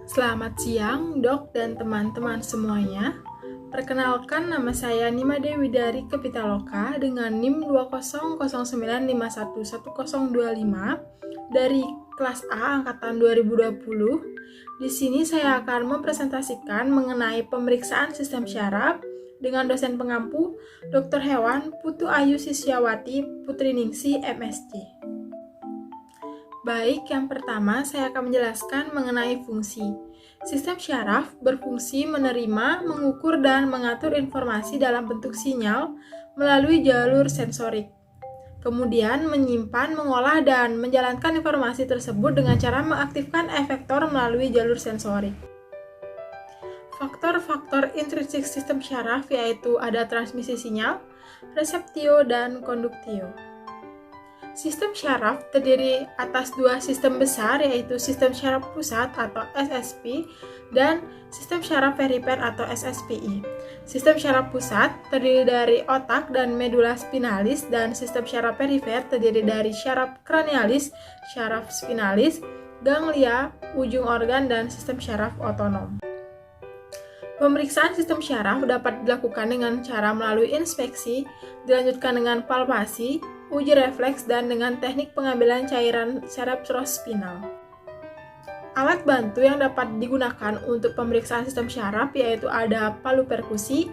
Selamat siang, Dok dan teman-teman semuanya. Perkenalkan, nama saya Nimade Widari Kepitaloka dengan NIM 2009511011025 dari kelas A angkatan 2020. Di sini saya akan mempresentasikan mengenai pemeriksaan sistem syaraf dengan dosen pengampu Dr. Hewan Putu Ayu Sisyawati Putri Ningsi MSc. Baik, yang pertama saya akan menjelaskan mengenai fungsi. Sistem syaraf berfungsi menerima, mengukur, dan mengatur informasi dalam bentuk sinyal melalui jalur sensorik. Kemudian menyimpan, mengolah, dan menjalankan informasi tersebut dengan cara mengaktifkan efektor melalui jalur sensorik. Faktor-faktor intrinsik sistem syaraf yaitu ada transmisi sinyal, reseptio, dan konduktio. Sistem syaraf terdiri atas dua sistem besar yaitu sistem syaraf pusat atau SSP dan sistem syaraf perifer atau SSPI. Sistem syaraf pusat terdiri dari otak dan medula spinalis dan sistem syaraf perifer terdiri dari syaraf kranialis, syaraf spinalis, ganglia, ujung organ, dan sistem syaraf otonom. Pemeriksaan sistem syaraf dapat dilakukan dengan cara melalui inspeksi, dilanjutkan dengan palpasi, uji refleks, dan dengan teknik pengambilan cairan cerebrospinal. Alat bantu yang dapat digunakan untuk pemeriksaan sistem syaraf yaitu ada palu perkusi,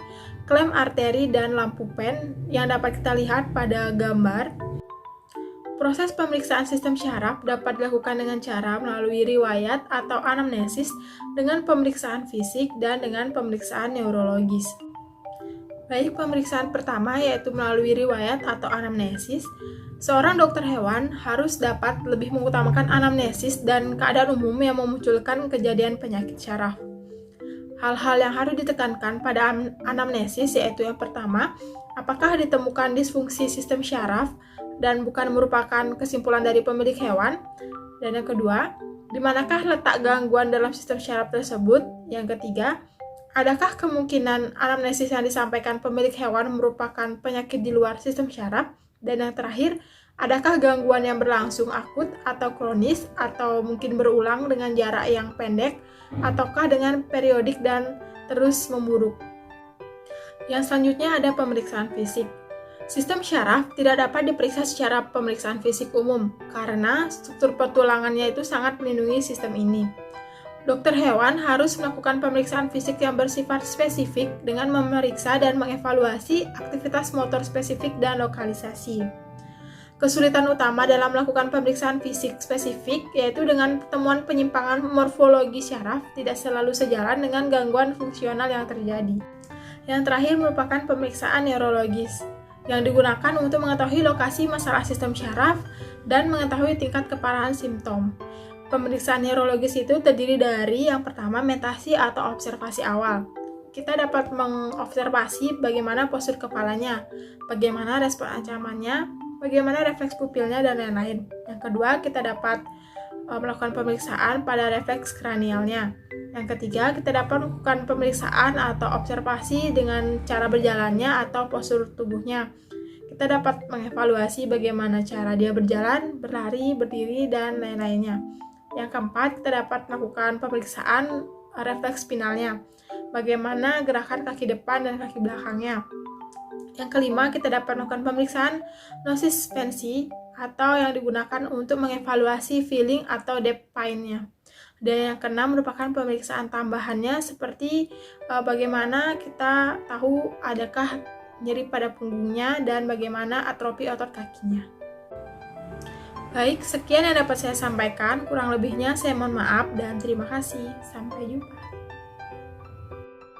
klem arteri, dan lampu pen yang dapat kita lihat pada gambar. Proses pemeriksaan sistem syaraf dapat dilakukan dengan cara melalui riwayat atau anamnesis dengan pemeriksaan fisik dan dengan pemeriksaan neurologis. Baik, pemeriksaan pertama yaitu melalui riwayat atau anamnesis. Seorang dokter hewan harus dapat lebih mengutamakan anamnesis dan keadaan umum yang memunculkan kejadian penyakit syaraf. Hal-hal yang harus ditekankan pada anamnesis yaitu yang pertama, apakah ditemukan disfungsi sistem syaraf dan bukan merupakan kesimpulan dari pemilik hewan. Dan yang kedua, di manakah letak gangguan dalam sistem syaraf tersebut. Yang ketiga, adakah kemungkinan anamnesis yang disampaikan pemilik hewan merupakan penyakit di luar sistem syaraf? Dan yang terakhir, adakah gangguan yang berlangsung akut atau kronis atau mungkin berulang dengan jarak yang pendek ataukah dengan periodik dan terus memburuk? Yang selanjutnya ada pemeriksaan fisik. Sistem syaraf tidak dapat diperiksa secara pemeriksaan fisik umum karena struktur petulangannya itu sangat melindungi sistem ini. Dokter hewan harus melakukan pemeriksaan fisik yang bersifat spesifik dengan memeriksa dan mengevaluasi aktivitas motor spesifik dan lokalisasi. Kesulitan utama dalam melakukan pemeriksaan fisik spesifik yaitu dengan temuan penyimpangan morfologi syaraf tidak selalu sejalan dengan gangguan fungsional yang terjadi. Yang terakhir merupakan pemeriksaan neurologis yang digunakan untuk mengetahui lokasi masalah sistem syaraf dan mengetahui tingkat keparahan simptom. Pemeriksaan neurologis itu terdiri dari yang pertama mentasi atau observasi awal. Kita dapat mengobservasi bagaimana postur kepalanya, bagaimana respon ancamannya, bagaimana refleks pupilnya, dan lain-lain. Yang kedua, kita dapat melakukan pemeriksaan pada refleks kranialnya. Yang ketiga, kita dapat melakukan pemeriksaan atau observasi dengan cara berjalannya atau postur tubuhnya. Kita dapat mengevaluasi bagaimana cara dia berjalan, berlari, berdiri, dan lain-lainnya. Yang keempat, kita dapat melakukan pemeriksaan refleks spinalnya, bagaimana gerakan kaki depan dan kaki belakangnya. Yang kelima, kita dapat melakukan pemeriksaan gnosis fancy atau yang digunakan untuk mengevaluasi feeling atau depth pain-nya. Dan yang keenam merupakan pemeriksaan tambahannya seperti bagaimana kita tahu adakah nyeri pada punggungnya dan bagaimana atrofi otot kakinya. Baik, sekian yang dapat saya sampaikan. Kurang lebihnya saya mohon maaf dan terima kasih. Sampai jumpa.